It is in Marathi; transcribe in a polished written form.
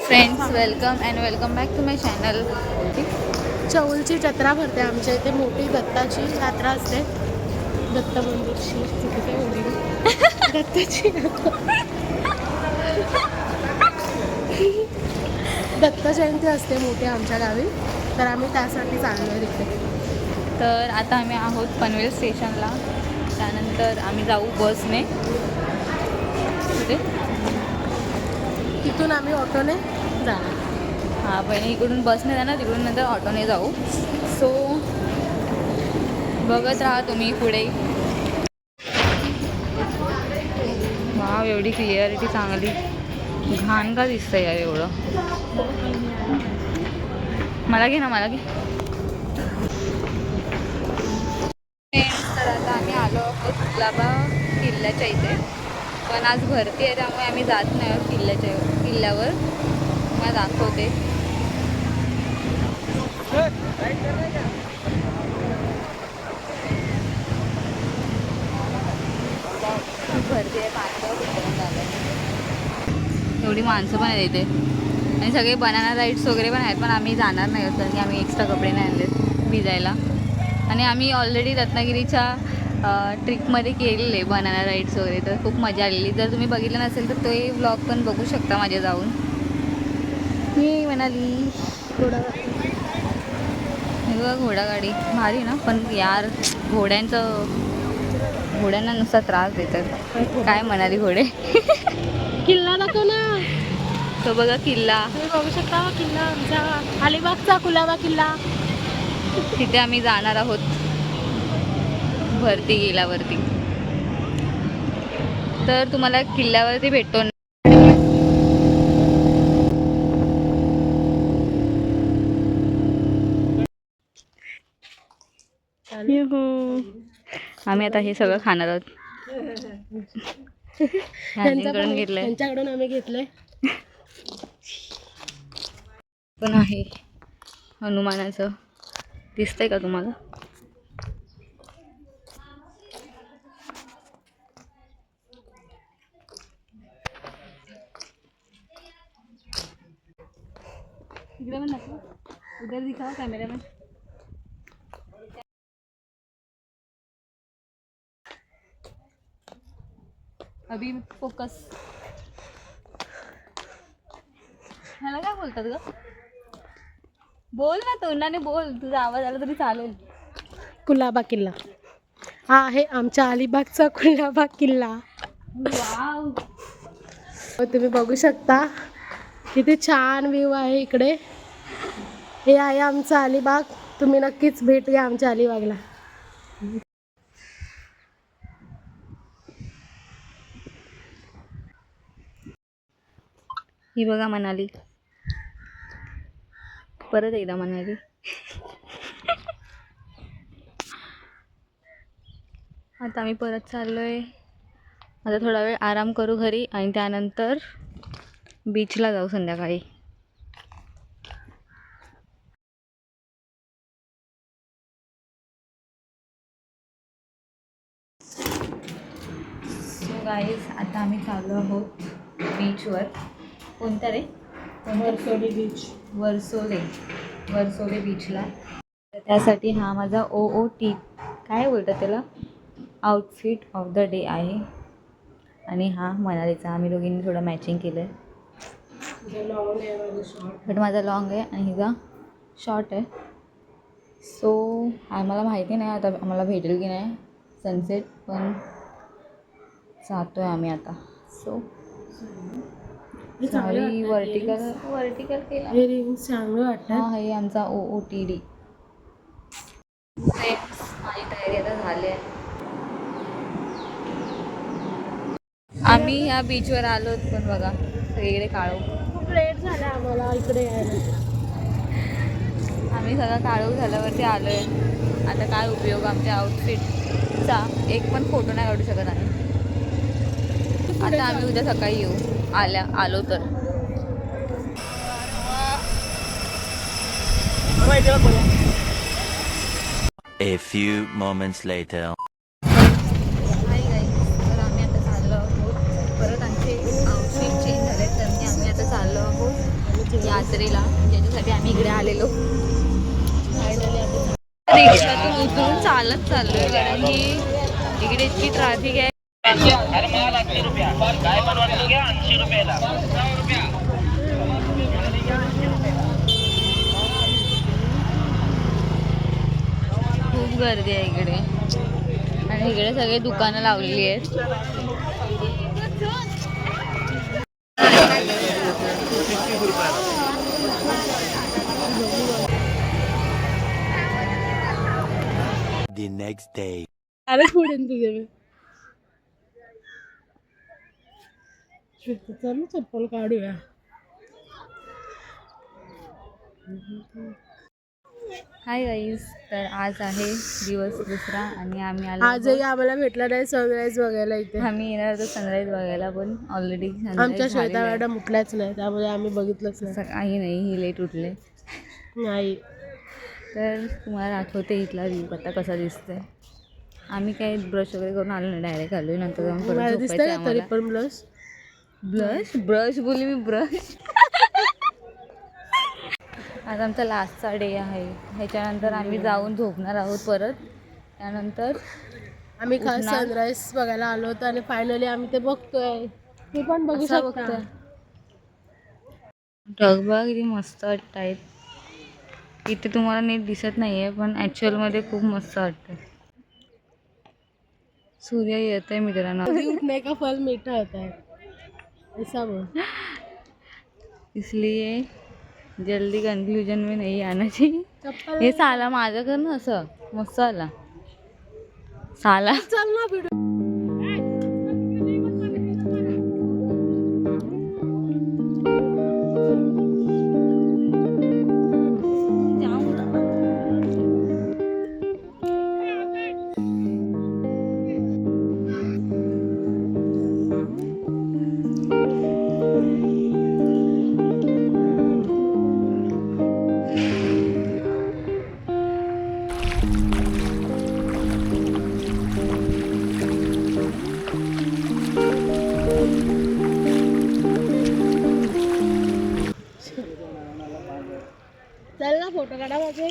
Friends, welcome and welcome back to my channel. चौलची जत्रा भरते आमच्या इथे, मोठी दत्ताची यात्रा असते. दत्त मंदिरची तिथे दत्ताची दत्त जयंती असते मोठी आमच्या गावी, तर आम्ही त्यासाठी चाललो आहे तिथे. तर आता आम्ही आहोत पनवेल स्टेशनला. त्यानंतर आम्ही जाऊ बसने. तिथून आम्ही ऑटोने जाणार. हां, पहिले इकडून बसने जाणार, तिकडून नंतर ऑटोने जाऊ. सो बघत राहा तुम्ही पुढे. वाव, एवढी क्लिअरिटी चांगली. घाण का दिसतंय यार एवढं. मला घे ना, मला घे. तर आता आम्ही आलो आहोत कुलाबा किल्ल्याच्या इथे. पण आज भरती आहे त्यामुळे आम्ही जात नाही आहोत किल्ल्यावर. मला दाखवते. भरती आहे, एवढी माणसं पण आहेत इथे. आणि सगळे बनाना राईड्स वगैरे पण आहेत, पण आम्ही जाणार नाही आहोत कारण की आम्ही एक्स्ट्रा कपडे नाही आणलेत भिजायला. आणि आम्ही ऑलरेडी रत्नागिरीच्या ट्रिपमध्ये केलेले बनाना राईड्स वगैरे, तर खूप मजा आलेली. जर तुम्ही बघितलं नसेल तर ते व्लॉग पण बघू शकता माझ्या जाऊन. मी म्हणाली घोडागाडी भारी ना, पण यार घोड्यांना नुसता त्रास देतात. काय म्हणाली घोडे. किल्ला दाखव ना. तो बघा किल्ला, तुम्ही बघू शकता किल्ला, आमचा अलिबागचा कुलाबा किल्ला. तिथे आम्ही जाणार आहोत भरती गेल्यावरती. तर तुम्हाला किल्ल्यावरती भेटतो. आम्ही आता हे सगळं खाणार आहोत. त्यांच्याकडून आम्ही घेतलंय. पण आहे हनुमानाचं, दिसतंय का तुम्हाला? इकडे पण नको, उधर दिखाओ कॅमेरामॅन. अभी फोकस. ह्याला काय बोलतात ग? बोल ना, तोंडाने बोल, तुझा आवाज आला तरी चालेल. कुलाबा किल्ला हा आहे आमच्या अलिबागचा कुलाबा किल्ला. वाव, तुम्ही बघू शकता किती छान व्ह्यू आहे इकडे. हे आहे आमचं अलिबाग. तुम्ही नक्कीच भेट द्या आमच्या अलिबागला. ही बघा मनाली, परत एकदा मनाली. आता आम्ही परत चाललोय. आता थोडा वेळ आराम करू घरी आणि त्यानंतर बीचला जाऊ संध्याकाळी. सो गाईज, आता आम्ही चाललो आहोत बीचवर. कोणत्या रे? वर्सोली बीच. वर्सोले बीचला. त्यासाठी हा माझा OOT काय बोलतात त्याला, आउटफिट ऑफ द डे आहे. आणि हा मनालीचा. आम्ही दोघींनी थोडं मॅचिंग केलं आहे. बट माझा लॉंग आहे आणि हिचा शॉर्ट आहे. सो आम्हाला माहिती नाही आता आम्हाला भेटेल की नाही सनसेट, पण जातो आहे आम्ही आता. सो सॉरी, वर्टिकल केला. हे रिंग्स चांगलं वाटतं. हा, हे आमचा OOTD. फ्रेंड्स, माझी तयारी आता झाली आहे. आम्ही ह्या बीचवर आलो पण बघा सगळीकडे काळोख. खूप लेट झाला आम्हाला इकडे यायला. आम्ही सगळं काळोख झाल्यावरती आलो आहे. आता काय उपयोग आमच्या आउटफिटचा, एक पण फोटो नाही काढू शकत आम्ही. आता आम्ही उद्या सकाळी येऊ आलो तर. A few moments later. Hi guys, तर आम्ही आता चाललो आहोत परत आमचे आउटफिट चेंज झाले तर आम्ही आता चाललो आहोत यात्रेला ज्याच्यासाठी आम्ही इकडे आलेलो. रिक्षातून उतरून चालत चाललोय कारण की इकडे इतकी ट्रॅफिक आहे. खूप गर्दी आहे इकडे आणि इकडे सगळे दुकानं लावलेली आहेत. The next day. अरे पुढे तुझे मी चल ना चप्पल काढूया. हाय गाईज, तर आज आहे दिवस दुसरा आणि आम्ही आलो आजही आम्हाला भेटला नाही सनराईज बघायला इथे. आम्ही येणार होतो सनराईज बघायला पण ऑलरेडी आमच्या श्वेता मॅडम उठल्याच नाही त्यामुळे आम्ही बघितलंच नाही. काही नाही, ही लेट उठले. नाही तर तुम्हाला आठवते इथला व्ह्यू आता कसा दिसतोय. आम्ही काही ब्रश वगैरे करून आलो नाही, डायरेक्ट आलो. नंतर जाऊन मला परत दिसतंय झोपायचं ना तरी आम्हाला. पण ब्लश ब्रश बोलली मी, ब्रश. आज आमचा लास्टचा डे आहे. ह्याच्यानंतर आम्ही जाऊन झोपणार आहोत परत. त्यानंतर आम्ही खास उठणार. सनराईज बघायला आलो होतो आणि फायनली आम्ही ते बघतोय. ते पण बघू असा शकता. बघतोय. ढगबा किती मस्त वाटतायत. इथे तुम्हाला नीट दिसत नाहीये पण ॲक्च्युअलमध्ये खूप मस्त वाटतंय. सूर्य येतोय मित्रांनो. कभी उठने का फल मीठा होता है ऐसा बोल. इसलिए जल्दी कंक्लूजन में नहीं आना चाहिए. चप्पल हे साला माझं कर ना असं मस्त आला साला. चल ना भिडू. चल ना फोटो काढा माझे.